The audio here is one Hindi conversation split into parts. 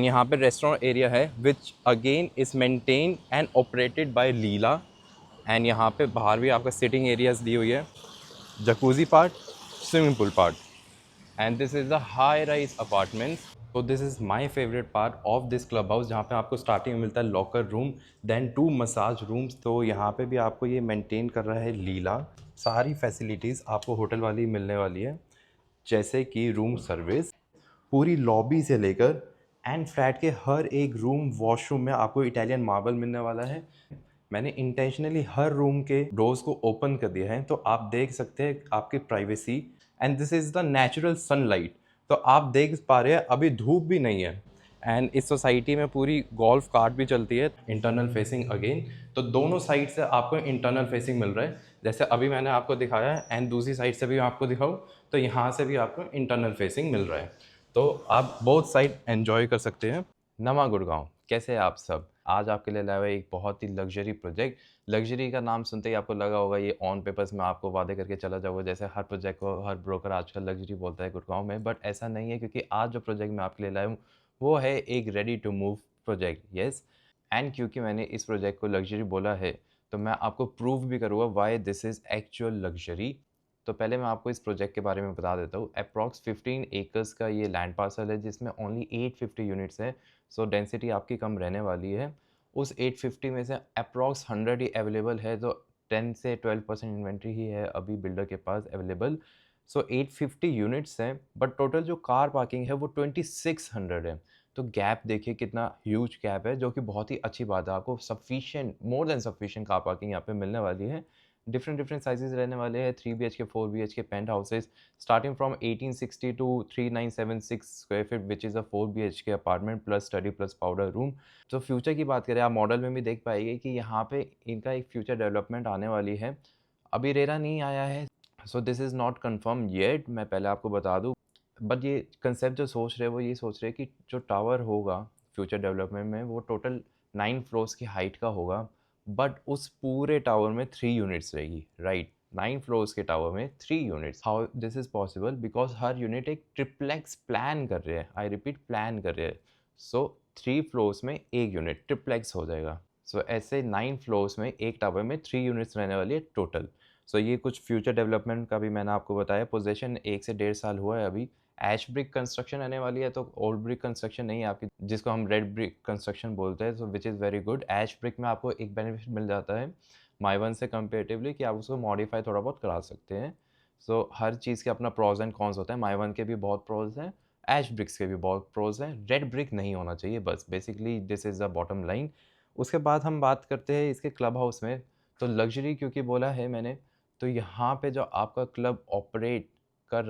यहाँ पे रेस्टोरेंट एरिया है which again is maintain and operated by Leela. And यहाँ पे बाहर भी आपका सिटिंग एरियाज दी हुई है, jacuzzi part, swimming pool part, and this is the high rise apartments. तो this is my favourite part of this club house, जहाँ पे आपको स्टार्टिंग में मिलता है locker room, then 2 massage rooms. तो यहाँ पे भी आपको ये मेंटेन कर रहा है लीला। सारी फैसिलिटीज़ आपको होटल वाली मिलने वाली है, जैसे कि रूम सर्विस, पूरी लॉबी से लेकर एंड फ्लैट के हर एक रूम वॉशरूम में आपको इटालियन मार्बल मिलने वाला है। मैंने इंटेंशनली हर रूम के डोर्स को ओपन कर दिया है, तो आप देख सकते हैं आपकी privacy. And this is the natural sunlight, तो आप देख पा रहे हैं अभी धूप भी नहीं है। एंड इस सोसाइटी में पूरी गोल्फ कार्ट भी चलती है, इंटरनल फेसिंग अगेन। तो दोनों साइड से आपको इंटरनल फेसिंग मिल रहा है, जैसे अभी मैंने आपको दिखाया है। एंड दूसरी साइड से भी आपको दिखाऊँ तो यहाँ से भी आपको इंटरनल फेसिंग मिल रहा है, तो आप बोथ साइड एंजॉय कर सकते हैं। नवा गुड़गांव, कैसे हैं आप सब? आज आपके लिए लाया हुआ है एक बहुत ही लग्जरी प्रोजेक्ट। लग्जरी का नाम सुनते ही आपको लगा होगा ये ऑन पेपर्स में आपको वादे करके चला जाऊंगा, जैसे हर प्रोजेक्ट को हर ब्रोकर आजकल लग्जरी बोलता है गुड़गांव में, बट ऐसा नहीं है, क्योंकि आज जो प्रोजेक्ट मैं आपके लिए लाया हूँ वो है एक ready to move project. Yes, and क्योंकि मैंने इस प्रोजेक्ट को लग्जरी बोला है, तो मैं आपको प्रूव भी करूँगा why this is actual luxury. तो पहले मैं आपको इस प्रोजेक्ट के बारे में बता देता हूँ। अप्रॉक्स 15 एकर्स का ये लैंड पार्सल है, जिसमें ओनली 850 यूनिट्स हैं। सो डेंसिटी आपकी कम रहने वाली है। उस 850 में से अप्रॉक्स 100 ही अवेलेबल है, तो 10 से 12% इन्वेंट्री ही है अभी बिल्डर के पास अवेलेबल। सो 850 यूनिट्स हैं, बट टोटल जो कार पार्किंग है वो 2600 है। तो गैप देखिए कितना ह्यूज गैप है, जो कि बहुत ही अच्छी बात है। आपको sufficient, more than sufficient car parking यहाँ पे मिलने वाली है। डिफरेंट डिफरेंट साइजेस रहने वाले हैं, 3 BHK 4 BHK penthouses, starting from 1860 to 3976 square feet, which is a 4 BHK apartment plus study plus powder room. तो फ्यूचर की बात करें, आप मॉडल में भी देख पाएंगे कि यहाँ पे इनका एक फ्यूचर डेवलपमेंट आने वाली है। अभी रेरा नहीं आया है, सो this is not confirm yet, मैं पहले आपको बता दूँ। बट ये कंसेप्ट जो सोच रहे हैं वो ये सोच रहे हैं कि जो टावर होगा फ्यूचर डेवलपमेंट में वो टोटल 9 फ्लोर्स की हाइट का होगा, बट उस पूरे टावर में 3 यूनिट्स रहेगी, राइट। 9 फ्लोर्स के टावर में 3 units. How this is possible? Because her unit एक ट्रिप्लेक्स प्लान कर रहे हैं, आई रिपीट प्लान कर रहे हैं। सो 3 फ्लोर्स में एक यूनिट ट्रिप्लेक्स हो जाएगा। सो ऐसे 9 फ्लोर्स में एक टावर में 3 यूनिट्स रहने वाली है टोटल। सो ये कुछ फ्यूचर डेवलपमेंट का भी मैंने आपको बताया। पोजेशन 1 से 1.5 साल हुआ है अभी। ऐश ब्रिक कंस्ट्रक्शन आने वाली है, तो ओल्ड ब्रिक कंस्ट्रक्शन नहीं है आपकी, जिसको हम रेड ब्रिक कंस्ट्रक्शन बोलते हैं, so which is very good. Ash brick में आपको एक बेनिफिट मिल जाता है माई वन से कंपेरेटिवली, कि आप उसको मॉडिफाई थोड़ा बहुत करा सकते हैं। सो हर चीज़ के अपना प्रोज एंड कॉन्स होता है। माई वन के भी बहुत प्रोज हैं, ऐश ब्रिक्स के भी बहुत प्रोज हैं। रेड ब्रिक नहीं होना चाहिए, बस basically this is the bottom line. उसके बाद हम बात करते हैं इसके क्लब हाउस में। तो लग्जरी क्योंकि बोला है मैंने, तो यहाँ पे जो आपका क्लब ऑपरेट कर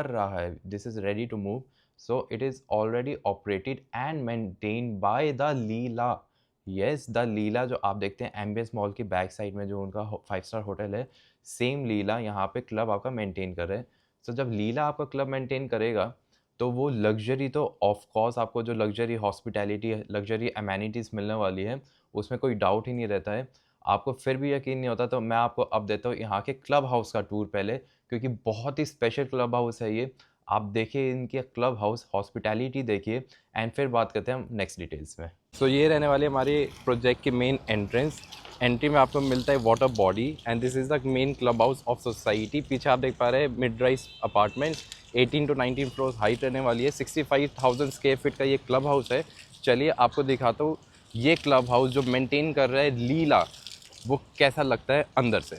रहा है, this is ready to move. So it is already operated and maintained by the Leela. Yes, the Leela जो आप देखते हैं एम्बियंस मॉल की बैक साइड में, जो उनका 5 स्टार होटल है, सेम लीला यहाँ पे क्लब आपका मेंटेन कर रहे हैं। सो जब लीला आपका क्लब मेंटेन करेगा, तो वो लग्जरी तो ऑफ कोर्स आपको जो लग्जरी हॉस्पिटैलिटी है, लग्जरी अमेनिटीज़ मिलने वाली है, उसमें कोई डाउट ही नहीं रहता है। आपको फिर भी यकीन नहीं होता, तो मैं आपको अब देता हूँ यहाँ के क्लब हाउस का टूर पहले, क्योंकि बहुत ही स्पेशल क्लब हाउस है ये। आप देखिए इनके क्लब हाउस हॉस्पिटैलिटी देखिए, एंड फिर बात करते हैं हम नेक्स्ट डिटेल्स में। सो ये रहने वाली हमारे प्रोजेक्ट की मेन एंट्रेंस। एंट्री में आपको मिलता है water body, and this is the main club house of society. पीछे आप देख पा रहे हैं mid rise apartment, 18 to 19 floor height रहने वाली है। 65,000 स्क्वायर फीट का ये क्लब हाउस है। चलिए आपको दिखाता हूँ ये क्लब हाउस जो मेंटेन कर रहा है लीला, वो कैसा लगता है अंदर से।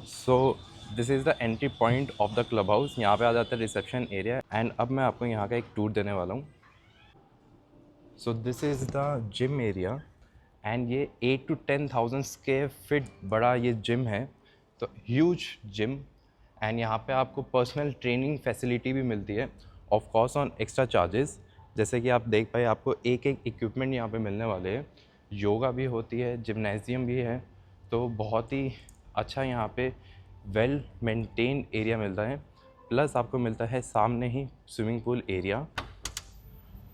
सो this is the entry point of the club house. यहाँ पे आ जाता है रिसेप्शन एरिया, एंड अब मैं आपको यहाँ का एक टूर देने वाला हूँ। So this is the gym area, and ये 8 to 10,000 स्क्वायर फीट बड़ा ये जिम है, तो ह्यूज जिम। एंड यहाँ पे आपको पर्सनल ट्रेनिंग फैसिलिटी भी मिलती है, of course on extra charges. जैसे कि आप देख पाए, आपको एक एक इक्विपमेंट यहाँ पे मिलने वाले हैं। योगा भी होती है, जिम्नेजियम भी है, तो बहुत ही अच्छा यहाँ पे वेल मेंटेन एरिया मिलता है। प्लस आपको मिलता है सामने ही स्विमिंग पूल एरिया।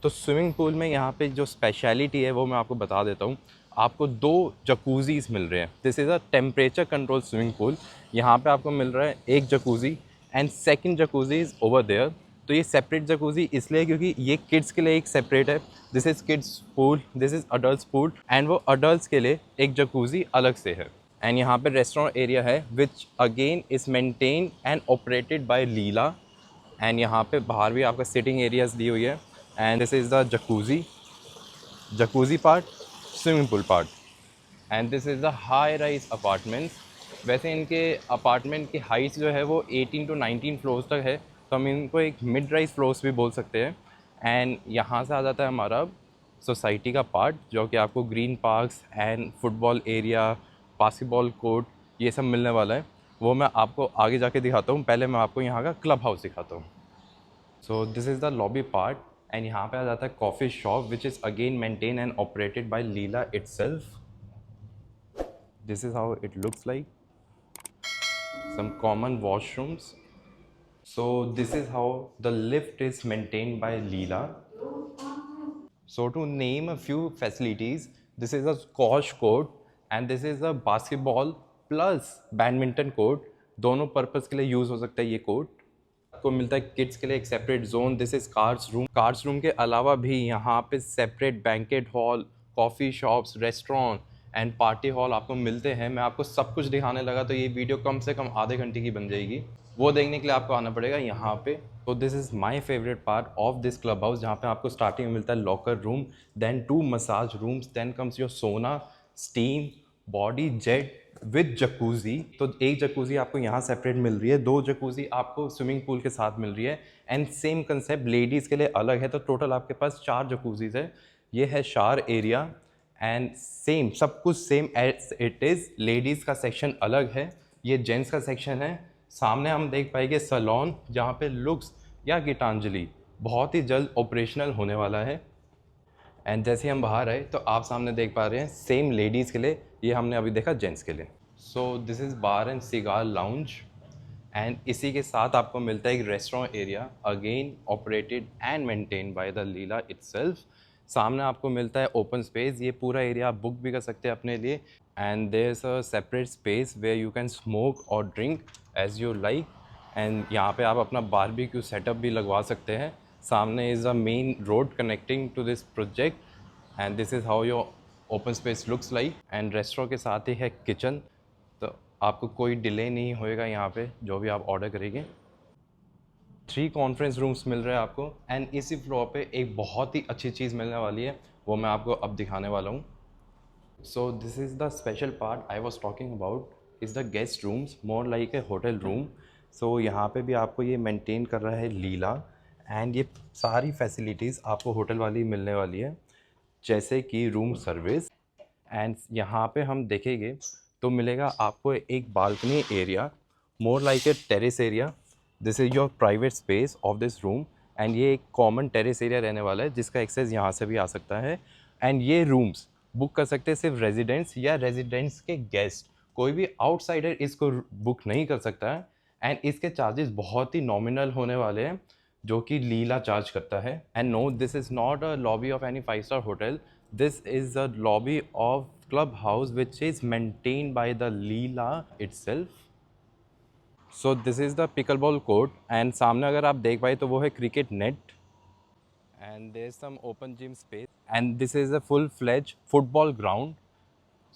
तो स्विमिंग पूल में यहाँ पे जो स्पेशलिटी है वो मैं आपको बता देता हूँ। आपको 2 जकूज़ीज मिल रहे हैं। This is a temperature control swimming pool. यहाँ पे आपको मिल रहा है एक jacuzzi, and second jacuzzi is over there. तो ये सेपरेट जकूज़ी इसलिए क्योंकि ये किड्स के लिए एक सेपरेट है, this is kids pool, this is adult pool, and वो अडल्ट्स के लिए एक जकूज़ी अलग से है। एंड यहाँ पे रेस्टोरेंट एरिया है which again is maintain and operated by Leela. And यहाँ पे बाहर भी आपका सिटिंग एरियाज दी हुई है। And this is the jacuzzi part, swimming pool part, and this is the high rise apartments. वैसे इनके अपार्टमेंट की हाइट्स जो है वो 18 to 19 फ्लोर्स तक है, तो हम इनको एक मिड राइज फ्लोर्स भी बोल सकते हैं। एंड यहाँ से आ जाता है हमारा सोसाइटी का पार्ट, जो कि आपको green parks and football area, basketball court, ये सब मिलने वाला है। वो मैं आपको आगे जाके दिखाता हूँ, पहले मैं आपको यहाँ का क्लब हाउस दिखाता हूँ। So this is the lobby part, and यहाँ पे आ जाता है coffee shop which is again maintain and operated by Leela itself. This is how it looks like. Some common washrooms. So this is how the lift is maintained by Leela. So to name a few facilities, this is a squash court and this is a basketball plus badminton court. दोनों पर्पस के लिए यूज़ हो सकता है ये कोर्ट। आपको मिलता है किड्स के लिए एक separate zone, this is cards room. Cards room के अलावा भी यहाँ पे separate banquet hall, coffee shops, restaurant and party hall आपको मिलते हैं। मैं आपको सब कुछ दिखाने लगा तो ये वीडियो कम से कम आधे घंटे की बन जाएगी। वो देखने के लिए आपको आना पड़ेगा यहाँ पे। तो this is my favourite part of this club house, जहाँ पे आपको स्टार्टिंग में मिलता है locker room, then 2 massage rooms, then comes your sauna, steam, body jet with jacuzzi. तो एक जकूज़ी आपको यहाँ सेपरेट मिल रही है, 2 जकूज़ी आपको स्विमिंग पूल के साथ मिल रही है, एंड सेम कंसेप्ट लेडीज़ के लिए अलग है। तो टोटल आपके पास 4 जकूज़ीज़ है। ये है शावर एरिया एंड सेम सब कुछ same as it is. Ladies का सेक्शन अलग है, ये जेंट्स का सेक्शन है। सामने हम देख पाएंगे सैलून, जहाँ पे लुक्स या गीतांजलि बहुत ही जल्द ऑपरेशनल होने वाला है। एंड जैसे ही हम बाहर आए तो आप सामने देख पा रहे हैं सेम लेडीज़ के लिए, ये हमने अभी देखा जेंट्स के लिए। सो this is bar and cigar lounge, and इसी के साथ आपको मिलता है एक restaurant area, again operated and maintain by the Leela itself. सामने आपको मिलता है ओपन स्पेस, ये पूरा एरिया आप बुक भी कर सकते हैं अपने लिए। And there is a separate space where you can smoke और drink as you like. And यहाँ पे आप अपना बारबेक्यू सेटअप भी लगवा सकते हैं। सामने is a main road connecting to this project, and this is how your open space looks like. And restaurant के साथ ही है किचन, तो आपको कोई डिले नहीं होएगा यहाँ पे जो भी आप ऑर्डर करेंगे। 3 कॉन्फ्रेंस रूम्स मिल रहे हैं आपको, एंड इसी फ्लोर पे एक बहुत ही अच्छी चीज़ मिलने वाली है, वो मैं आपको अब दिखाने वाला हूँ। So this is the special part I was talking about is the guest rooms, more like a hotel room. So यहाँ पे भी आपको ये मेंटेन कर रहा है लीला, एंड ये सारी फैसिलिटीज़ आपको होटल वाली मिलने वाली है, जैसे कि रूम सर्विस। एंड यहाँ पे हम देखेंगे तो मिलेगा आपको एक balcony area, more like A terrace area. This is your private space of this room, and ये एक कॉमन टेरेस एरिया रहने वाला है जिसका एक्सेस यहाँ से भी आ सकता है। एंड ये रूम्स बुक कर सकते हैं सिर्फ रेजिडेंट्स या रेजिडेंट्स के गेस्ट, कोई भी आउटसाइडर इसको बुक नहीं कर सकता है। एंड इसके चार्जेस बहुत ही नॉमिनल होने वाले हैं, जो कि लीला चार्ज करता है। And no, this is not a lobby of any 5 star hotel, this is the lobby of clubhouse which is maintained by the Leela itself. So this is the pickleball court, and सामने अगर आप देख पाए तो वो है cricket net, and there is some open gym space, and this is a full fledged football ground.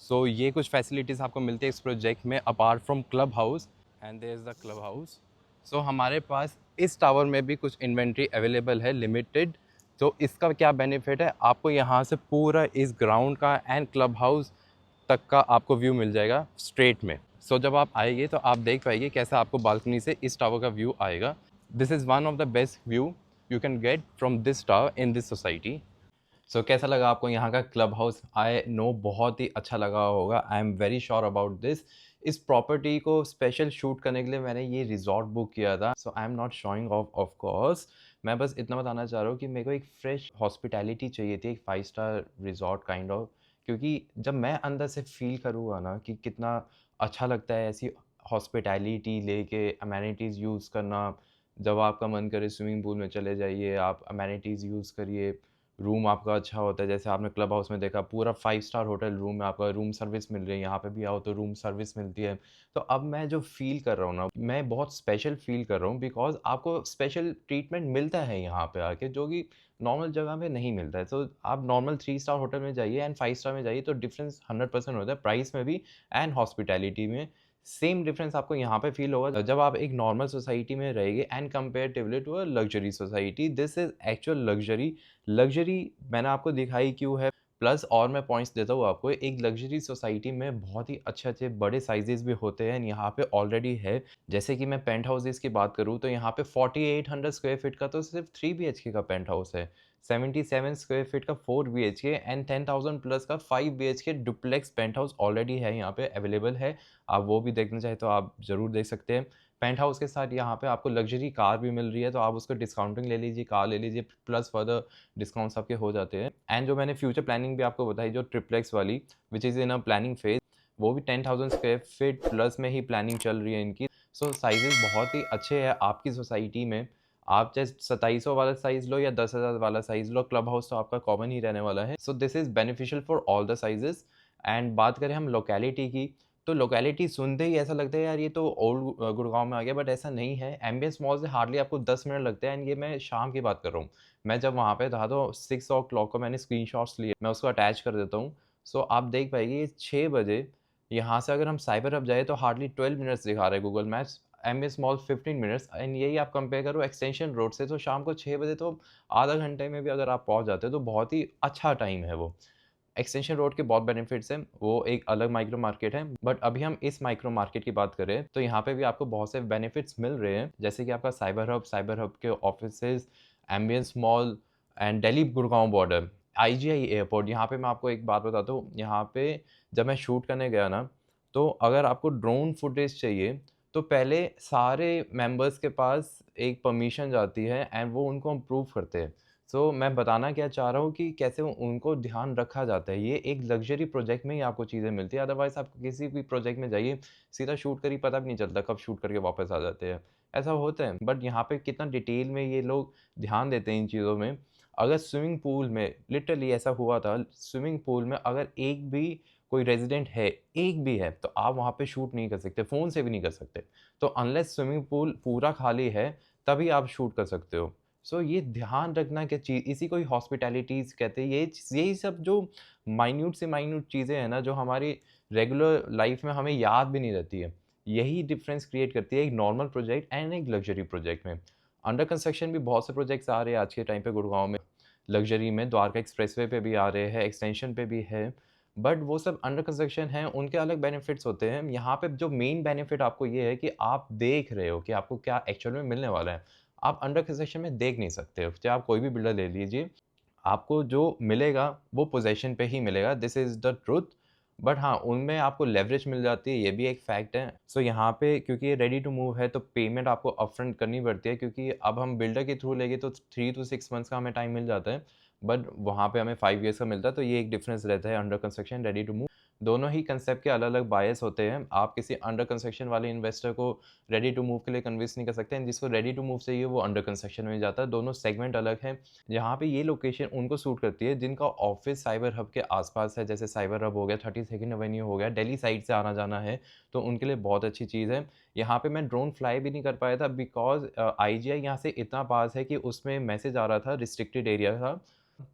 So ये कुछ facilities आपको मिलती है इस प्रोजेक्ट में apart from club house, and there is the club house. So हमारे पास इस टावर में भी कुछ इन्वेंट्री अवेलेबल है लिमिटेड। तो इसका क्या बेनिफिट है, आपको यहाँ से पूरा इस ग्राउंड का एंड क्लब हाउस तक का आपको व्यू मिल जाएगा स्ट्रेट में। सो जब आप आएंगे तो आप देख पाएंगे कैसा आपको बालकनी से इस टावर का व्यू आएगा। This is one of the best view you can get from this tower in this society. So कैसा लगा आपको यहाँ का क्लब हाउस? आई नो बहुत ही अच्छा लगा होगा, I am very sure about this. इस प्रॉपर्टी को स्पेशल शूट करने के लिए मैंने ये रिजॉर्ट बुक किया था, so I am not showing of course बस इतना बताना चाह रहा हूँ कि मेरे को एक फ्रेश हॉस्पिटैलिटी चाहिए थी, एक 5 स्टार रिजॉर्ट काइंड ऑफ, क्योंकि जब मैं अंदर से फील करूँगा ना कि कितना अच्छा लगता है ऐसी हॉस्पिटैलिटी लेके अमेनिटीज़ यूज़ करना। जब आपका मन करे स्विमिंग पूल में चले जाइए, आप अमेनिटीज़ यूज़ करिए, रूम आपका अच्छा होता है, जैसे आपने क्लब हाउस में देखा पूरा 5 स्टार होटल रूम में आपका रूम सर्विस मिल रही है, यहाँ पे भी आओ तो रूम सर्विस मिलती है। तो अब मैं जो फ़ील कर रहा हूँ ना, मैं बहुत स्पेशल फ़ील कर रहा हूँ बिकॉज़ आपको स्पेशल ट्रीटमेंट मिलता है यहाँ पे आके, जो कि नॉर्मल जगह पे नहीं मिलता है। तो आप नॉर्मल 3 स्टार होटल में जाइए एंड 5 स्टार में जाइए तो डिफ़रेंस 100% होता है, प्राइस में भी एंड हॉस्पिटैलिटी में। सेम डिफरेंस आपको यहाँ पे फ़ील होगा जब आप एक नॉर्मल सोसाइटी में रहेंगे and comparatively to a luxury society. This is actual luxury. Luxury मैंने आपको दिखाई क्यों है, प्लस और मैं पॉइंट्स देता हूँ आपको। एक लग्ज़री सोसाइटी में बहुत ही अच्छे-अच्छे बड़े साइज़ेज़ भी होते हैं, यहाँ पे ऑलरेडी है। जैसे कि मैं पेंट हाउसेज़ की बात करूँ तो यहाँ पे 4800 स्क्वायर फीट का तो सिर्फ़ 3 बीएचके का पेंट हाउस है। 77 स्क्वायर फीट का 4 बीएचके एंड 10,000 प्लस का 5 BHK duplex penthouse already है, यहाँ पे अवेलेबल है। आप वो भी देखना चाहें तो आप ज़रूर देख सकते हैं। पेंट हाउस के साथ यहाँ पे आपको लग्ज़री कार भी मिल रही है, तो आप उसको डिस्काउंटिंग ले लीजिए, कार ले लीजिए, प्लस फर्दर डिस्काउंट्स आपके हो जाते हैं। एंड जो मैंने फ्यूचर प्लानिंग भी आपको बताई, जो ट्रिप्लेक्स वाली which is in a planning phase, वो भी 10,000 स्क्वायर फीट प्लस में ही प्लानिंग चल रही है इनकी। सो साइज़ेज़ बहुत ही अच्छे हैं आपकी सोसाइटी में। आप चाहे 2700 वाला साइज़ लो या 10,000 वाला साइज़ लो, क्लब हाउस तो आपका कॉमन ही रहने वाला है। सो this is beneficial for all the sizes. And बात करें हम लोकेलिटी की, तो लोकेलिटी सुनते ही ऐसा लगता है यार ये तो ओल्ड गुड़गाँव में आ गया, बट ऐसा नहीं है। एमबीएंस मॉल से हार्डली आपको 10 मिनट लगते हैं एंड ये मैं शाम की बात कर रहा हूँ। मैं जब वहाँ पे था तो 6 ओ क्लॉक को मैंने स्क्रीनशॉट्स लिए, मैं उसको अटैच कर देता हूँ। सो आप देख पाएँगे 6 बजे यहाँ से अगर हम साइबर हब जाए तो हार्डली 12 मिनट्स दिखा रहा है Google Maps, Ambience mall 15 minutes and यही आप कंपेयर करो एक्सटेंशन रोड से तो शाम को 6 बजे तो आधा घंटे में भी अगर आप पहुँच जाते हो तो बहुत ही अच्छा टाइम है वो। एक्सटेंशन रोड के बहुत बेनिफिट्स हैं, वो एक अलग माइक्रो मार्केट है, बट अभी हम इस माइक्रो मार्केट की बात करें तो यहाँ पे भी आपको बहुत से बेनिफिट्स मिल रहे हैं, जैसे कि आपका साइबर हब के offices, ambience mall and Delhi Gurgaon border, IGI airport. यहाँ पे मैं आपको एक बात बताता हूँ, यहाँ पे जब मैं शूट करने गया ना, तो अगर आपको ड्रोन फुटेज चाहिए तो पहले सारे मेंबर्स के पास एक परमिशन जाती है एंड वो उनको अप्रूव करते हैं। सो मैं बताना क्या चाह रहा हूँ कि कैसे उनको ध्यान रखा जाता है। ये एक लग्ज़री प्रोजेक्ट में ही आपको चीज़ें मिलती हैं, अदरवाइज़ आप किसी भी प्रोजेक्ट में जाइए, सीधा शूट करिए, पता भी नहीं चलता कब शूट करके वापस आ जाते हैं। ऐसा होता है, बट यहाँ पे कितना डिटेल में ये लोग ध्यान देते हैं इन चीज़ों में। अगर स्विमिंग पूल में लिटरली ऐसा हुआ था, स्विमिंग पूल में अगर एक भी कोई रेज़िडेंट है, एक भी है, तो आप वहाँ पे शूट नहीं कर सकते, फ़ोन से भी नहीं कर सकते। तो अनलेस स्विमिंग पूल पूरा खाली है, तभी आप शूट कर सकते हो। सो ये ध्यान रखना कि चीज़ इसी को ही हॉस्पिटैलिटीज़ कहते हैं। यही सब जो माइन्यूट से माइन्यूट चीज़ें हैं ना, जो हमारी रेगुलर लाइफ़ में हमें याद भी नहीं रहती है। यही डिफ़रेंस क्रिएट करती है एक नॉर्मल प्रोजेक्ट एंड एक लग्ज़री प्रोजेक्ट में। अंडर कंस्ट्रक्शन भी बहुत से प्रोजेक्ट्स आ रहे हैं आज के टाइम पे गुड़गाँव में। लग्ज़री में द्वारका एक्सप्रेसवे पे भी आ रहे हैं, एक्सटेंशन पे भी है। बट वो सब अंडर कंस्ट्रक्शन हैं, उनके अलग बेनिफिट्स होते हैं। यहाँ पे जो मेन बेनिफिट आपको ये है कि आप देख रहे हो कि आपको क्या एक्चुअल में मिलने वाला है। आप अंडर कंस्ट्रक्शन में देख नहीं सकते हो। चाहे आप कोई भी बिल्डर ले लीजिए, आपको जो मिलेगा वो पोज़ेशन पे ही मिलेगा, this is the truth. But हाँ, उनमें आपको लेवरेज मिल जाती है, ये भी एक फैक्ट है। सो यहाँ पे क्योंकि ये रेडी टू मूव है तो पेमेंट आपको अपफ्रंट करनी पड़ती है, क्योंकि अब हम बिल्डर के थ्रू लेंगे तो 3 टू 6 मंथ्स का हमें टाइम मिल जाता है, बट वहाँ पे हमें 5 ईयर्स का मिलता है, तो ये एक डिफरेंस रहता है under construction, ready to move. दोनों ही कंसेप्ट के अलग-अलग बायस होते हैं। आप किसी अंडर कंस्ट्रक्शन वाले इन्वेस्टर को रेडी टू मूव के लिए कन्विंस नहीं कर सकते हैं, जिसको रेडी टू मूव चाहिए वो अंडर कंस्ट्रक्शन में जाता है। दोनों सेगमेंट अलग हैं। यहाँ पे ये लोकेशन उनको सूट करती है जिनका ऑफिस साइबर हब के आसपास है, जैसे साइबर हब हो गया, 32nd एवेन्यू हो गया, दिल्ली साइड से आना-जाना है, तो उनके लिए बहुत अच्छी चीज़ है। यहाँ पे मैं ड्रोन फ्लाई भी नहीं कर पाया था बिकॉज़ आईजीआई यहाँ से इतना पास है कि उसमें मैसेज आ रहा था रिस्ट्रिक्टेड एरिया था,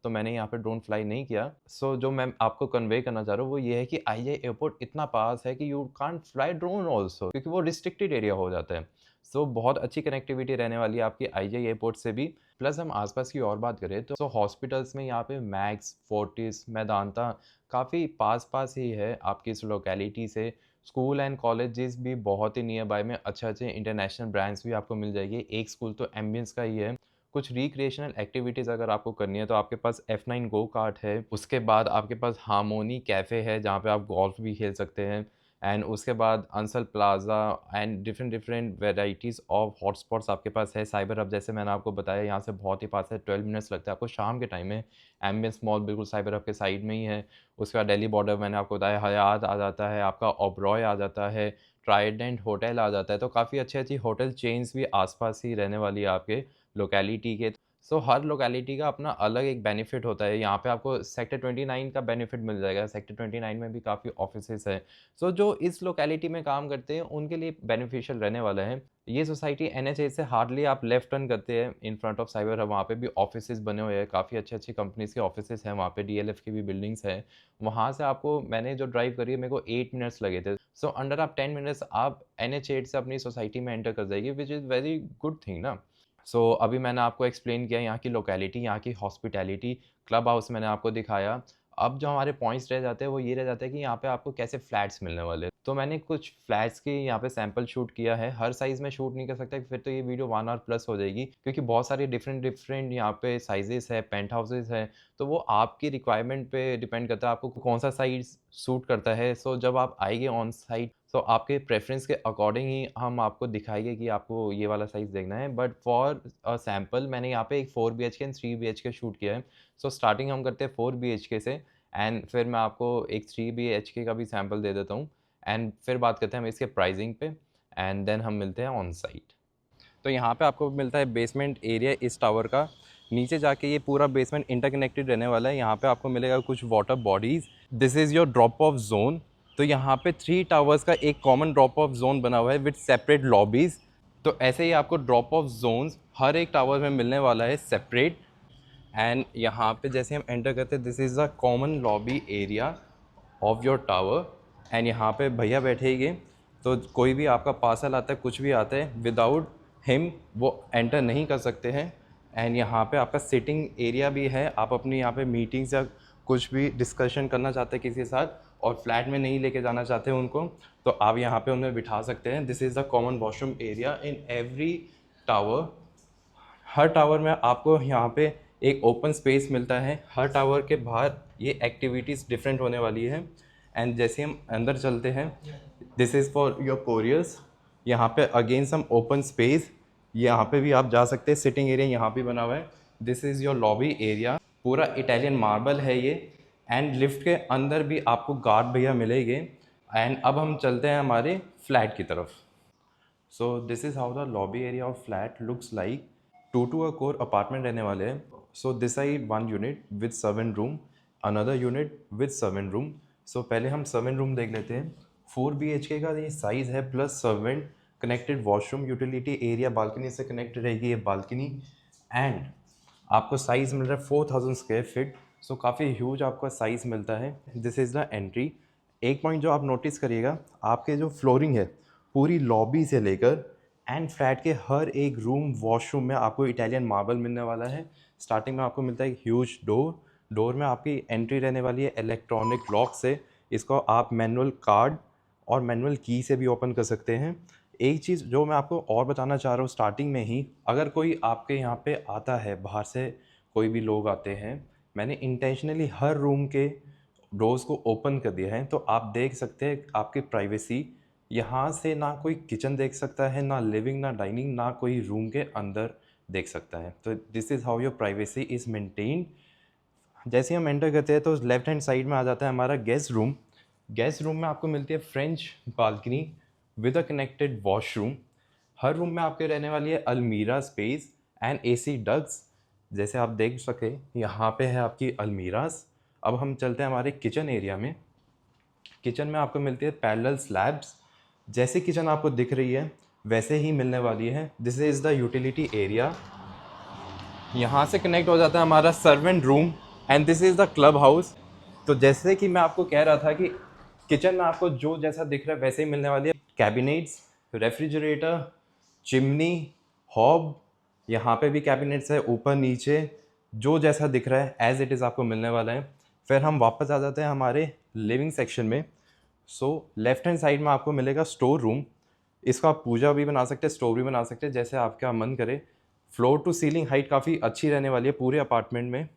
तो मैंने यहाँ पे ड्रोन फ्लाई नहीं किया। सो जो मैं आपको कन्वे करना चाह रहा हूँ वो ये है कि आईजीआई एयरपोर्ट इतना पास है कि you can't fly drone also, क्योंकि वो रिस्ट्रिक्टेड एरिया हो जाता है। सो बहुत अच्छी कनेक्टिविटी रहने वाली है आपकी आईजीआई एयरपोर्ट से भी। प्लस हम आसपास की और बात करें तो हॉस्पिटल्स में यहाँ पे मैक्स, फोर्टिस, मेदांता काफ़ी पास-पास ही है आपकी इस लोकेलिटी से। स्कूल एंड कॉलेजेस भी बहुत ही नियर बाय में अच्छे-अच्छे इंटरनेशनल ब्रांड्स भी आपको मिल जाएगी। एक स्कूल तो एम्बियंस का ही है। कुछ रिक्रिएशनल एक्टिविटीज़ अगर आपको करनी है तो आपके पास F9 गो कार्ट है। उसके बाद आपके पास हार्मोनी कैफ़े है जहाँ पे आप गोल्फ भी खेल सकते हैं। एंड उसके बाद Ansal plaza and different different varieties of hotspots आपके पास है। साइबर हब जैसे मैंने आपको बताया यहाँ से बहुत ही पास है, 12 मिनट्स लगता है आपको शाम के टाइम में। एम्बियंस मॉल बिल्कुल साइबर हब के साइड में ही है। उसके बाद दिल्ली बॉर्डर मैंने आपको बताया, हयात आ जाता है, आपका ओबरॉय आ जाता है, ट्राइडेंट होटल आ जाता है। तो काफ़ी अच्छी-अच्छी होटल चेन्स भी आस-पास ही रहने वाली है आपके लोकेलिटी के। सो हर लोकेलिटी का अपना अलग एक बेनिफिट होता है। यहाँ पे आपको सेक्टर 29 का बेनिफिट मिल जाएगा, सेक्टर 29 में भी काफ़ी ऑफिसेस है। सो जो इस लोकेलिटी में काम करते हैं उनके लिए बेनिफिशियल रहने वाला है। ये सोसाइटी एनएच से हार्डली आप लेफ्ट टर्न करते हैं, in front of cyber hub, वहाँ पे भी ऑफिसेस बने हुए हैं, काफ़ी अच्छी अच्छी कंपनीज के ऑफिसेस हैं वहाँ पे, डीएलएफ की भी बिल्डिंग्स हैं। वहाँ से आपको, मैंने जो ड्राइव करी है मेरे को 8 मिनट्स लगे थे। सो अंडर आप 10 मिनट्स आप एनएच से अपनी सोसाइटी में एंटर कर जाएगी, विच इज़ वेरी गुड थिंग ना। सो अभी मैंने आपको एक्सप्लेन किया यहाँ की लोकेलिटी, यहाँ की हॉस्पिटैलिटी, क्लब हाउस मैंने आपको दिखाया। अब जो हमारे पॉइंट्स रह जाते हैं वो ये रह जाता है कि यहाँ पे आपको कैसे फ्लैट्स मिलने वाले हैं। तो मैंने कुछ फ्लैट्स की यहाँ पे सैंपल शूट किया है। हर साइज़ में शूट नहीं कर सकता, फिर तो ये वीडियो 1 आवर प्लस हो जाएगी, क्योंकि बहुत सारे डिफरेंट यहाँ पे साइजेस है, पेंट हाउसेस है। तो वो आपकी रिक्वायरमेंट पे डिपेंड करता है आपको कौन सा साइज सूट करता है। सो जब आप आएंगे ऑन साइट, तो आपके प्रेफरेंस के अकॉर्डिंग ही हम आपको दिखाएंगे कि आपको ये वाला साइज़ देखना है। बट फॉर सैंपल मैंने यहाँ पे एक 4 BHK एंड 3 BHK शूट किया है। सो स्टार्टिंग हम करते हैं 4 BHK से, एंड फिर मैं आपको एक 3 BHK का भी सैंपल दे देता हूँ, एंड फिर बात करते हैं हम इसके प्राइसिंग पे, एंड देन हम मिलते हैं ऑन साइट। तो यहाँ पे आपको मिलता है बेसमेंट एरिया इस टावर का। नीचे जाके ये पूरा बेसमेंट इंटरकनेक्टेड रहने वाला है। यहाँ पे आपको मिलेगा कुछ water bodies. This is your drop of zone. तो यहाँ पे 3 टावर्स का एक कॉमन ड्रॉप ऑफ जोन बना हुआ है विद सेपरेट लॉबीज़। तो ऐसे ही आपको ड्रॉप ऑफ जोन्स हर एक टावर में मिलने वाला है सेपरेट। एंड यहाँ पे जैसे हम एंटर करते हैं, this is the common lobby area of your tower. And यहाँ पे भैया बैठेंगे, तो कोई भी आपका पार्सल आता है, कुछ भी आता है, विदाउट हिम वो एंटर नहीं कर सकते हैं। एंड यहाँ पे आपका सिटिंग एरिया भी है। आप अपनी यहाँ पे मीटिंग्स या कुछ भी डिस्कशन करना चाहते हैं किसी के साथ, और फ्लैट में नहीं लेके जाना चाहते हैं उनको, तो आप यहाँ पे उन्हें बिठा सकते हैं। This is the common washroom area in every tower. Her tower में आपको यहाँ पे एक ओपन स्पेस मिलता है। हर टावर के बाहर ये एक्टिविटीज़ डिफरेंट होने वाली है। एंड जैसे हम अंदर चलते हैं, this is for your couriers. यहाँ पे अगेन सम ओपन स्पेस, यहाँ पे भी आप जा सकते हैं। सिटिंग एरिया यहाँ भी बना हुआ है। This is your lobby area, पूरा इटालियन मार्बल है ये। एंड लिफ्ट के अंदर भी आपको गार्ड भैया मिलेंगे। एंड अब हम चलते हैं हमारे फ्लैट की तरफ। So this is how the lobby area of flat looks like. 2 core apartment रहने वाले हैं। So this side 1 unit with 7 room, another unit with 7 room. So पहले हम 7 रूम देख लेते हैं। 4 BHK का ये साइज़ है, plus servant connected washroom, utility area balcony से कनेक्ट रहेगी ये बालकनी। एंड आपको साइज़ मिल रहा है 4000 स्क्वायर फीट। सो काफ़ी ह्यूज आपका साइज़ मिलता है। This is the entry. एक पॉइंट जो आप नोटिस करिएगा, आपके जो फ्लोरिंग है पूरी लॉबी से लेकर एंड फ्लैट के हर एक रूम वॉशरूम में आपको इटालियन मार्बल मिलने वाला है। स्टार्टिंग में आपको मिलता है एक ह्यूज डोर में आपकी एंट्री रहने वाली है इलेक्ट्रॉनिक लॉक से। इसको आप मैनुअल कार्ड और मैनुअल की से भी ओपन कर सकते हैं। एक चीज़ जो मैं आपको और बताना चाह रहा हूँ स्टार्टिंग में ही, अगर कोई आपके यहाँ पे आता है बाहर से, कोई भी लोग आते हैं, मैंने इंटेंशनली हर रूम के डोर्स को ओपन कर दिया है। तो आप देख सकते हैं आपकी प्राइवेसी। यहाँ से ना कोई किचन देख सकता है, ना लिविंग, ना डाइनिंग, ना कोई रूम के अंदर देख सकता है। तो this is how your privacy is maintained. जैसे हम एंटर करते हैं तो लेफ्ट हैंड साइड में आ जाता है हमारा गेस्ट रूम। गेस्ट रूम में आपको मिलती है French balcony with a connected washroom. Her room में आपके रहने वाली है अलमीरा स्पेस एंड AC डक्स। जैसे आप देख सके यहाँ पे है आपकी अलमीरास। अब हम चलते हैं हमारे किचन एरिया में। किचन में आपको मिलती है पैरेलल स्लैब्स। जैसे किचन आपको दिख रही है वैसे ही मिलने वाली है। This is the utility area. यहाँ से कनेक्ट हो जाता है हमारा servant room and this is the club house. तो जैसे कि मैं आपको कह रहा था कि किचन में आपको जो जैसा दिख रहा है वैसे ही मिलने वाली है। कैबिनेट्स, रेफ्रिजरेटर, चिमनी, हॉब, यहाँ पे भी कैबिनेट्स है ऊपर नीचे, जो जैसा दिख रहा है एज इट इज़ आपको मिलने वाला है। फिर हम वापस आ जाते हैं हमारे लिविंग सेक्शन में। सो लेफ्ट हैंड साइड में आपको मिलेगा स्टोर रूम। इसको आप पूजा भी बना सकते हैं, स्टोर भी बना सकते हैं, जैसे आपका मन करे। फ्लोर टू सीलिंग हाइट काफ़ी अच्छी रहने वाली है पूरे अपार्टमेंट में।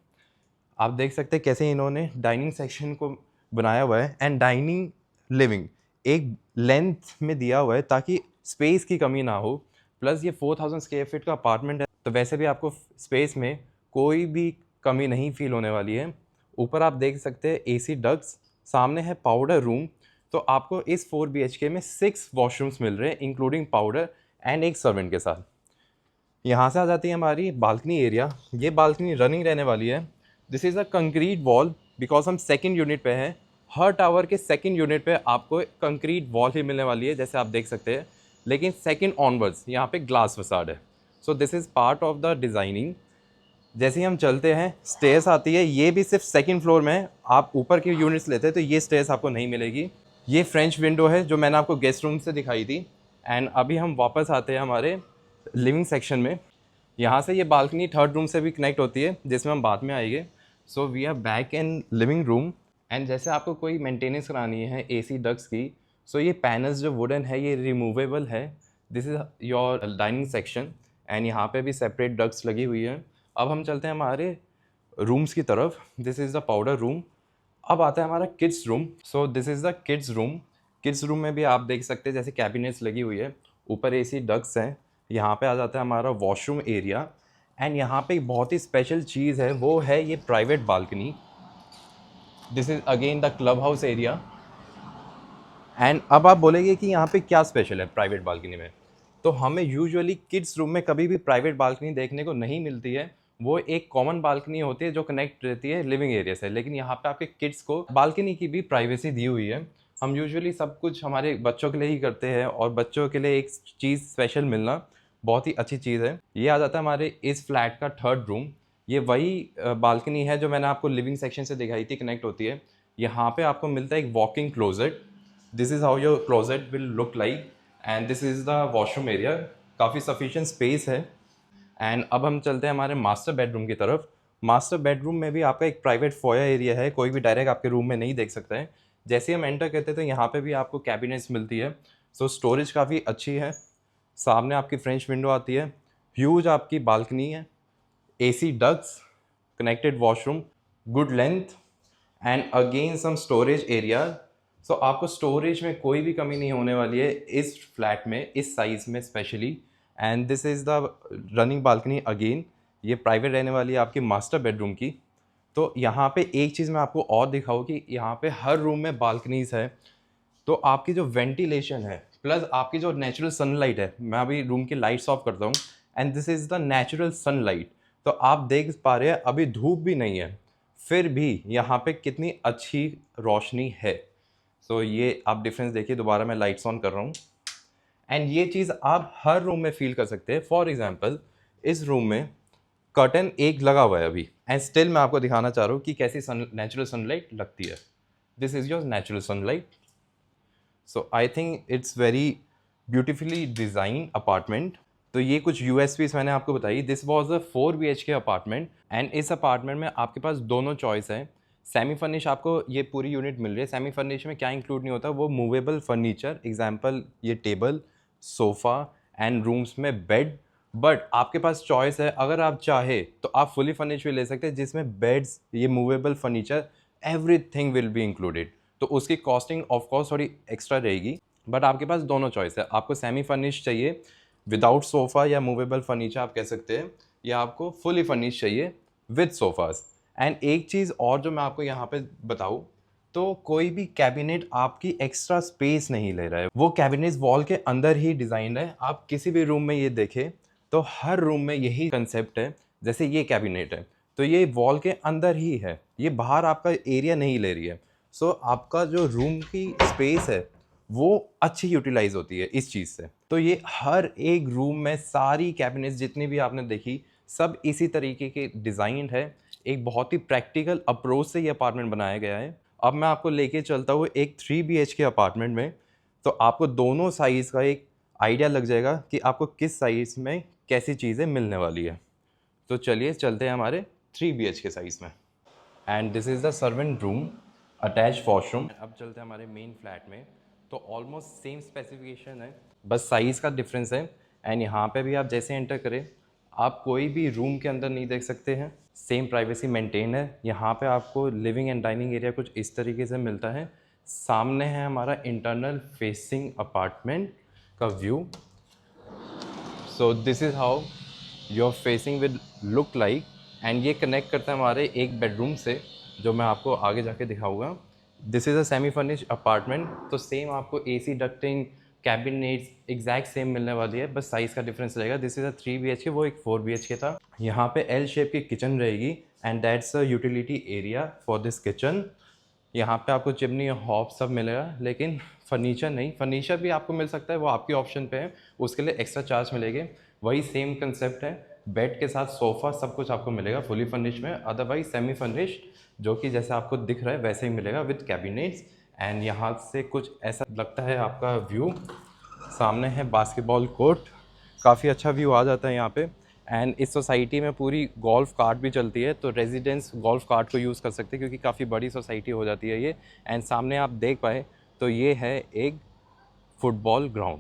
आप देख सकते हैं कैसे इन्होंने डाइनिंग सेक्शन को बनाया हुआ है एंड डाइनिंग लिविंग एक लेंथ में दिया हुआ है ताकि स्पेस की कमी ना हो। प्लस ये 4000 स्क्वायर फीट का अपार्टमेंट है, तो वैसे भी आपको स्पेस में कोई भी कमी नहीं फील होने वाली है। ऊपर आप देख सकते हैं AC डक्स, सामने है पाउडर रूम। तो आपको इस 4 BHK में 6 वॉशरूम्स मिल रहे हैं इंक्लूडिंग पाउडर एंड एक सर्वेंट के साथ। यहाँ से आ जाती है हमारी बालकनी एरिया। ये बालकनी रनिंग रहने वाली है। This is a concrete wall, because हम सेकंड यूनिट पे हैं। हर टावर के सेकंड यूनिट पे आपको कंक्रीट वॉल ही मिलने वाली है, जैसे आप देख सकते हैं। लेकिन सेकंड ऑनवर्ड्स यहाँ पे ग्लास फसाड है। सो this is part of the designing. जैसे ही हम चलते हैं, स्टेयर्स आती है। ये भी सिर्फ सेकंड फ्लोर में है। आप ऊपर की यूनिट्स लेते हैं तो ये स्टेयर्स आपको नहीं मिलेगी। ये फ्रेंच विंडो है जो मैंने आपको गेस्ट रूम से दिखाई थी। एंड अभी हम वापस आते हैं हमारे लिविंग सेक्शन में। यहाँ से ये बालकनी थर्ड रूम से भी कनेक्ट होती है, जिसमें हम बाद में आएंगे। So we are back in living room. And जैसे आपको कोई मेंटेनेंस करानी है एसी डक्ट्स की, सो ये पैनल्स जो वुडन है ये रिमूवेबल है। This is your dining section and यहाँ पे भी सेपरेट डक्ट्स लगी हुई है। अब हम चलते हैं हमारे रूम्स की तरफ। This is the powder room. अब आता है हमारा kids room. So this is the kids room. Kids room में भी आप देख सकते हैं जैसे कैबिनेट्स लगी हुई है, ऊपर एसी डक्ट्स हैं। यहाँ पे आ जाता है हमारा वॉशरूम एरिया। एंड यहाँ पे एक बहुत ही स्पेशल चीज़ है, वो है ये private balcony. This is again the club house area. And अब आप बोलेंगे कि यहाँ पे क्या स्पेशल है प्राइवेट बालकनी में। तो हमें यूजुअली किड्स रूम में कभी भी प्राइवेट बालकनी देखने को नहीं मिलती है। वो एक कॉमन बालकनी होती है जो कनेक्ट रहती है लिविंग एरिया से, लेकिन यहाँ पे आपके किड्स को बालकनी की भी प्राइवेसी दी हुई है। हम यूजुअली सब कुछ हमारे बच्चों के लिए ही करते हैं, और बच्चों के लिए एक चीज़ स्पेशल मिलना बहुत ही अच्छी चीज़ है। ये आ जाता है हमारे इस फ्लैट का थर्ड रूम। ये वही बालकनी है जो मैंने आपको लिविंग सेक्शन से दिखाई थी, कनेक्ट होती है। यहाँ पे आपको मिलता है एक walking closet. This is how your closet will look like. And this is the washroom area. काफ़ी सफिशिएंट स्पेस है। एंड अब हम चलते हैं हमारे मास्टर बेडरूम की तरफ। मास्टर बेडरूम में भी आपका एक प्राइवेट फोया एरिया है, कोई भी डायरेक्ट आपके रूम में नहीं देख सकता है। जैसे ही हम एंटर करते हैं तो यहाँ पे भी आपको कैबिनेट्स मिलती है। सो स्टोरेज काफ़ी अच्छी है। सामने आपकी फ्रेंच विंडो आती है। ह्यूज आपकी बालकनी है, AC ducts, connected washroom, good length, and again some storage area. So आपको स्टोरेज में कोई भी कमी नहीं होने वाली है इस फ्लैट में, इस साइज़ में specially. And this is the running balcony again. ये प्राइवेट रहने वाली है आपकी मास्टर बेडरूम की। तो यहाँ पे एक चीज़ मैं आपको और दिखाऊँ कि यहाँ पे हर रूम में बालकनीज है। तो आपकी जो वेंटिलेशन है प्लस आपकी जो नेचुरल सनलाइट है, मैं अभी रूम की लाइट्स ऑफ करता हूँ। And this is the natural sunlight. तो आप देख पा रहे हैं अभी धूप भी नहीं है, फिर भी यहाँ पे कितनी अच्छी रोशनी है। सो ये आप डिफरेंस देखिए। दोबारा मैं लाइट्स ऑन कर रहा हूँ एंड ये चीज़ आप हर रूम में फील कर सकते हैं। फॉर एग्जांपल इस रूम में कर्टन एक लगा हुआ है अभी, एंड स्टिल मैं आपको दिखाना चाह रहा हूँ कि कैसी नेचुरल सनलाइट लगती है। This is your natural sunlight. So I think it's very beautifully design apartment. तो ये कुछ यूएसपीज मैंने आपको बताई। This was a 4 BHK apartment. And इस अपार्टमेंट में आपके पास दोनों चॉइस है। सेमी फर्निश आपको ये पूरी यूनिट मिल रही है। सेमी फर्निश में क्या इंक्लूड नहीं होता, वो मूवेबल फर्नीचर, एग्जाम्पल ये टेबल, सोफ़ा एंड रूम्स में बेड। बट आपके पास चॉइस है, अगर आप चाहे तो आप फुली फर्निश भी ले सकते हैं, जिसमें बेड्स, ये movable furniture, everything will be included. तो उसकी कॉस्टिंग ऑफ कोर्स थोड़ी एक्स्ट्रा रहेगी। बट आपके पास दोनों चॉइस है, आपको सेमी फर्निश चाहिए विदाउट सोफ़ा या मूवेबल फर्नीचर आप कह सकते हैं, या आपको फुली फर्निश चाहिए विद सोफ़ास। एंड एक चीज़ और जो मैं आपको यहाँ पे बताऊँ, तो कोई भी कैबिनेट आपकी एक्स्ट्रा स्पेस नहीं ले रहा है। वो कैबिनेट वॉल के अंदर ही डिज़ाइन है। आप किसी भी रूम में ये देखें तो हर रूम में यही कंसेप्ट है। जैसे ये कैबिनेट है तो ये वॉल के अंदर ही है, ये बाहर आपका एरिया नहीं ले रही है। सो आपका जो रूम की स्पेस है वो अच्छी यूटिलाइज होती है इस चीज़ से। तो ये हर एक रूम में सारी कैबिनेट्स जितनी भी आपने देखी, सब इसी तरीके के डिज़ाइन है। एक बहुत ही प्रैक्टिकल अप्रोच से ये अपार्टमेंट बनाया गया है। अब मैं आपको लेके चलता हूँ एक 3 BHK अपार्टमेंट में। तो आपको दोनों साइज़ का एक आइडिया लग जाएगा कि आपको किस साइज़ में कैसी चीज़ें मिलने वाली है। तो चलिए चलते हैं हमारे 3 BHK साइज़ में। And this is the servant room, attach washroom. अब चलते हैं हमारे मेन फ्लैट में। तो ऑलमोस्ट सेम स्पेसिफिकेशन है, बस साइज़ का डिफरेंस है। एंड यहाँ पे भी आप जैसे एंटर करें, आप कोई भी रूम के अंदर नहीं देख सकते हैं। सेम प्राइवेसी मेंटेन है। यहाँ पे आपको लिविंग एंड डाइनिंग एरिया कुछ इस तरीके से मिलता है। सामने है हमारा इंटरनल फेसिंग अपार्टमेंट का view. So this is how your facing with look like. And ये कनेक्ट करता है हमारे एक बेडरूम से, जो मैं आपको आगे जाके दिखाऊंगा। This is a semi furnish apartment. तो सेम आपको AC ducting cabinets exact same मिलने वाली है, बस साइज़ का डिफरेंस रहेगा। दिस इज़ अ 3 BHK, वो एक 4 BHK था। यहाँ पे एल शेप की किचन रहेगी and that's a utility area for this kitchen. यहाँ पे आपको चिमनी हॉब सब मिलेगा, लेकिन फर्नीचर नहीं। फर्नीचर भी आपको मिल सकता है, वो आपकी ऑप्शन पे है, उसके लिए एक्स्ट्रा चार्ज मिलेंगे। वही सेम कंसेप्ट है, बेड के साथ सोफ़ा सब कुछ आपको मिलेगा फुली फर्निश में, अदरवाइज सेमी फर्निश जो कि जैसे आपको दिख रहा है वैसे ही मिलेगा विद कैबिनेट्स। एंड यहाँ से कुछ ऐसा लगता है आपका व्यू। सामने है बास्केटबॉल कोर्ट, काफ़ी अच्छा व्यू आ जाता है यहाँ पे। एंड इस सोसाइटी में पूरी गोल्फ कार्ट भी चलती है, तो रेजिडेंट्स गोल्फ कार्ट को यूज़ कर सकते हैं क्योंकि काफ़ी बड़ी सोसाइटी हो जाती है ये। एंड सामने आप देख पाए तो ये है एक फुटबॉल ग्राउंड।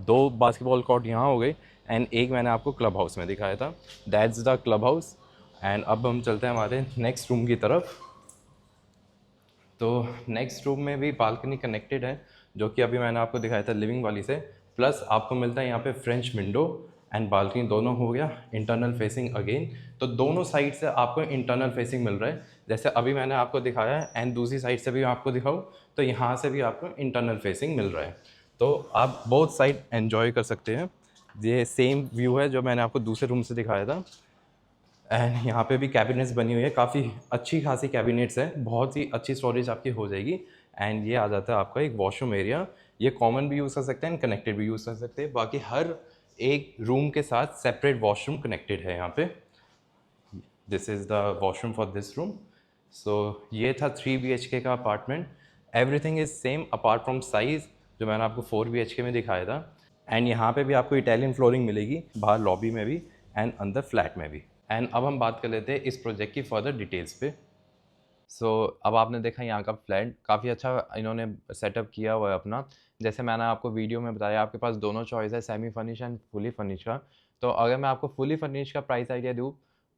2 बास्केटबॉल कोर्ट यहाँ हो गए एंड एक मैंने आपको क्लब हाउस में दिखाया था, that's the club house. And अब हम चलते हैं हमारे नेक्स्ट रूम की तरफ। तो नेक्स्ट रूम में भी बालकनी कनेक्टेड है, जो कि अभी मैंने आपको दिखाया था लिविंग वाली से, प्लस आपको मिलता है यहाँ पे फ्रेंच विंडो एंड बालकनी दोनों हो गया इंटरनल फेसिंग अगेन। तो दोनों साइड से आपको इंटरनल फेसिंग मिल रहा है, जैसे अभी मैंने आपको दिखाया है। एंड दूसरी साइड से भी आपको दिखाऊँ तो यहाँ से भी आपको इंटरनल फेसिंग मिल रहा है, तो आप बोथ साइड एन्जॉय कर सकते हैं। ये सेम व्यू है जो मैंने आपको दूसरे रूम से दिखाया था। एंड यहाँ पे भी कैबिनेट्स बनी हुई है, काफ़ी अच्छी खासी कैबिनेट्स है, बहुत ही अच्छी स्टोरेज आपकी हो जाएगी। एंड ये आ जाता है आपका एक वॉशरूम एरिया, ये कॉमन भी यूज़ कर सकते हैं एंड कनेक्टेड भी यूज़ कर सकते हैं। बाकी हर एक रूम के साथ सेपरेट वॉशरूम कनेक्टेड है यहाँ पे। This is the washroom for this room. So ये था 3 BHK का apartment. Everything is same apart from size, जो मैंने आपको 4 BHK में दिखाया था। एंड यहाँ पे भी आपको इटालियन फ्लोरिंग मिलेगी, बाहर लॉबी में भी एंड अंदर फ्लैट में भी। एंड अब हम बात कर लेते हैं इस प्रोजेक्ट की फर्दर डिटेल्स पे। अब आपने देखा यहाँ का फ्लैट काफ़ी अच्छा इन्होंने सेटअप किया हुआ है अपना। जैसे मैंने आपको वीडियो में बताया, आपके पास दोनों चॉइस है, semi furnish and fully furnish का। तो अगर मैं आपको फुली फर्निश का प्राइस आइडिया दूँ,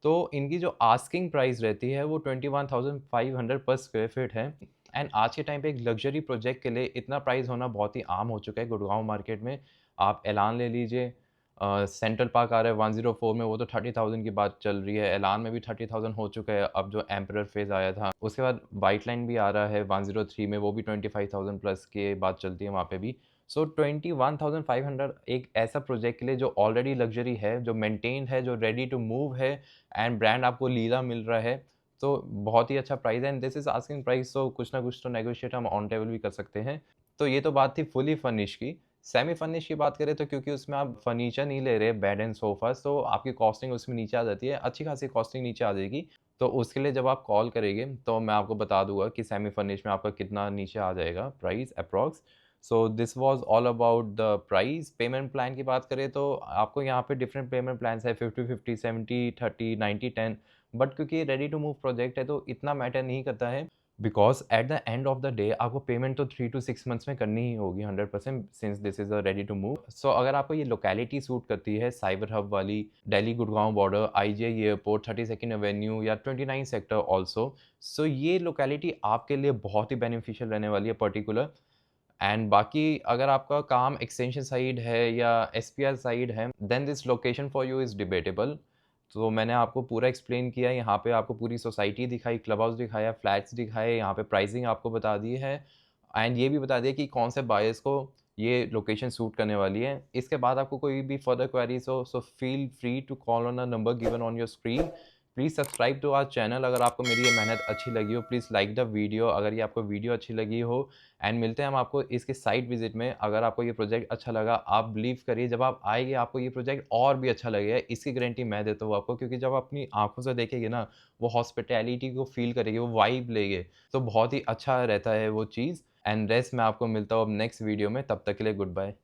तो इनकी जो आस्किंग प्राइस रहती है वो 21,500 पर स्क्वायर फीट है। एंड आज के टाइम पे एक लग्जरी प्रोजेक्ट के लिए इतना प्राइस होना बहुत ही आम हो चुका है गुड़गांव मार्केट में। आप ऐलान ले लीजिए, सेंट्रल पार्क आ रहा है 104 में, वो तो 30,000 की बात चल रही है। ऐलान में भी 30,000 हो चुका है, अब जो एम्परर फेज़ आया था। उसके बाद वाइट लाइन भी आ रहा है 103 में, वो भी 25,000 प्लस की बात चलती है वहाँ पे भी। 21,500 एक ऐसा प्रोजेक्ट के लिए जो ऑलरेडी लग्जरी है, जो मेंटेन्ड है, जो रेडी टू मूव है एंड ब्रांड आपको लीला मिल रहा है, तो बहुत ही अच्छा प्राइस है। And this is asking price, तो कुछ ना कुछ तो नेगोशिएट हम ऑन टेबल भी कर सकते हैं। तो ये तो बात थी फुली फर्निश की। सेमी फर्निश की बात करें तो क्योंकि उसमें आप फर्नीचर नहीं ले रहे, बेड एंड सोफ़ा, तो आपकी कॉस्टिंग उसमें नीचे आ जाती है, अच्छी खासी कॉस्टिंग नीचे आ जाएगी। तो उसके लिए जब आप कॉल करेंगे तो मैं आपको बता दूँगा कि सेमी फर्निश में आपका कितना नीचे आ जाएगा price approx. So this was all about the price. Payment plan की बात करें तो आपको यहाँ पे डिफरेंट पेमेंट प्लान्स है, 50-50, 70-30, 90-10। बट क्योंकि रेडी टू मूव प्रोजेक्ट है तो इतना मैटर नहीं करता है, because at the end of the day आपको पेमेंट तो 3 टू 6 मंथ्स में करनी ही होगी 100%, since this is a ready to move. So अगर आपको ये लोकेलिटी सूट करती है, साइबर हब वाली, Delhi Gurgaon border, IGI airport, 32nd Avenue या 29 सेक्टर ऑल्सो, सो ये लोकेलिटी आपके लिए बहुत ही बेनिफिशियल रहने वाली है पर्टिकुलर। एंड बाकी अगर आपका काम एक्सटेंशन साइड है या एसपीआर साइड है, then this location for you is debatable. तो मैंने आपको पूरा एक्सप्लेन किया, यहाँ पे आपको पूरी सोसाइटी दिखाई, क्लब हाउस दिखाया, फ्लैट्स दिखाए, यहाँ पे प्राइसिंग आपको बता दी है एंड ये भी बता दिया कि कौन से बायर्स को ये लोकेशन सूट करने वाली है। इसके बाद आपको कोई भी फर्दर क्वेरीज हो, so feel free to call on a number given on your screen. Please subscribe to our channel अगर आपको मेरी ये मेहनत अच्छी लगी हो। प्लीज़ लाइक द वीडियो अगर ये आपको वीडियो अच्छी लगी हो। एंड मिलते हैं हम आपको इसके साइट विजिट में। अगर आपको ये प्रोजेक्ट अच्छा लगा, आप बिलीव करिए जब आप आएंगे आपको ये प्रोजेक्ट और भी अच्छा लगेगा, इसकी गारंटी मैं देता हूँ आपको, क्योंकि जब आप अपनी आंखों से देखेंगे ना, वो हॉस्पिटैलिटी को फील करेंगे, वो वाइब लेंगे, तो बहुत ही अच्छा रहता है वो चीज़। एंड रेस्ट मैं आपको मिलता हूँ अब नेक्स्ट वीडियो में, तब तक के लिए गुड बाय।